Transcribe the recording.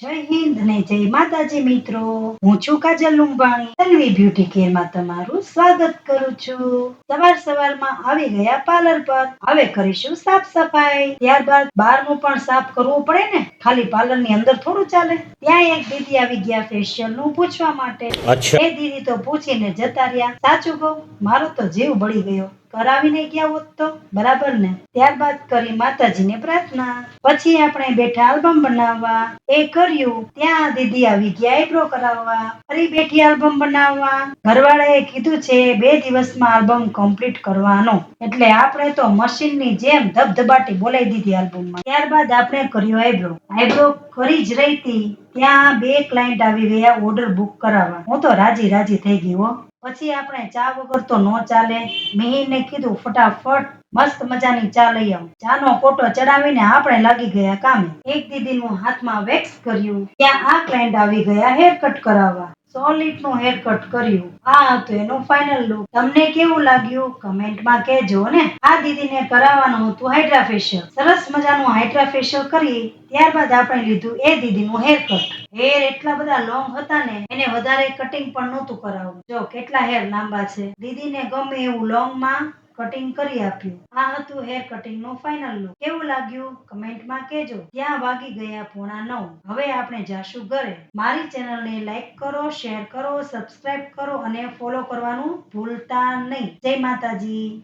જય હિન્દ અને જય માતાજી મિત્રો. હું છું કાજલ લુંબાણી. તન્વી બ્યુટી કેરમાં તમારું સ્વાગત કરું છું. સવારમાં આવી ગયા પાર્લર પર. હવે કરીશું સાફ સફાઈ. ત્યારબાદ બહારનું પણ સાફ કરવું પડે ને, ખાલી પાર્લર ની અંદર થોડું ચાલે. ત્યાં એક દીદી આવી ગયા ફેશિયલ નું પૂછવા માટે. એ દીદી તો પૂછીને જતા રહ્યા. સાચું કહું, મારો તો જીવ બળી ગયો. કરાવીને ગયા હોત તો બરાબર ને. ત્યારબાદ કરી માતાજીને પ્રાર્થના. પછી આપણે બેઠા આલ્બમ બનાવવા. એ કર્યું. ત્યાં દીદી આવી ગયા આઈબ્રો કરાવવા. ફરી બેઠી આલ્બમ બનાવવા. ઘરવાળાએ કીધું છે 2 દિવસમાં આલ્બમ કમ્પ્લીટ કરવાનો. એટલે આપણે તો મશીનની જેમ ધબધબાટી બોલાવી દીધી આલ્બમમાં. ત્યારબાદ આપણે કર્યો આઈબ્રો કરી જ રહી હતી ત્યાં 2 ક્લાયન્ટ આવી ગયા ઓર્ડર બુક કરાવવા. હું તો રાજી થઈ ગઈ હો. પછી આપણે ચા વગર તો નો ચાલે. મિહિરને કીધું ફટાફટ મસ્ત મજાની ચા લઈ આવ. ચાનો કોટો ચડાવીને આપણે લાગી ગયા કામે. એક દીદીનું હાથમાં વેક્સ કર્યું. ત્યાં આ ક્લાયન્ટ આવી ગયા હેર કટ કરાવવા. સોલિડ નું હેર કટ કર્યું. આ હતું એનું ફાઇનલ લુક. તમને કેવું લાગ્યું કમેન્ટમાં કહેજો ને. આ દીદીને કરાવવાનું હતું હાઇડ્રા ફેશિયલ. સરસ મજાનું હાઇડ્રા ફેશિયલ કરી ત્યારબાદ આપણે લીધું એ દીદીનું હેર કટ. હેર એટલા બધા લોંગ હતા ને, એને વધારે કટિંગ પણ નહોતું કરાવવું. જો કેટલા હેર લાંબા છે. દીદીને ગમે એવું લોંગ માં કટિંગ કરી આપ્યું. આ હતું હેર કટિંગ નું ફાઇનલ લુક. કેવું લાગ્યું કમેન્ટમાં કહેજો. ત્યાં વાગી ગયા 9:15. હવે આપણે જાશું ઘરે. મારી ચેનલને લાઈક કરો, શેર કરો, સબસ્ક્રાઇબ કરો અને ફોલો કરવાનું ભૂલતા નહીં. જય માતાજી.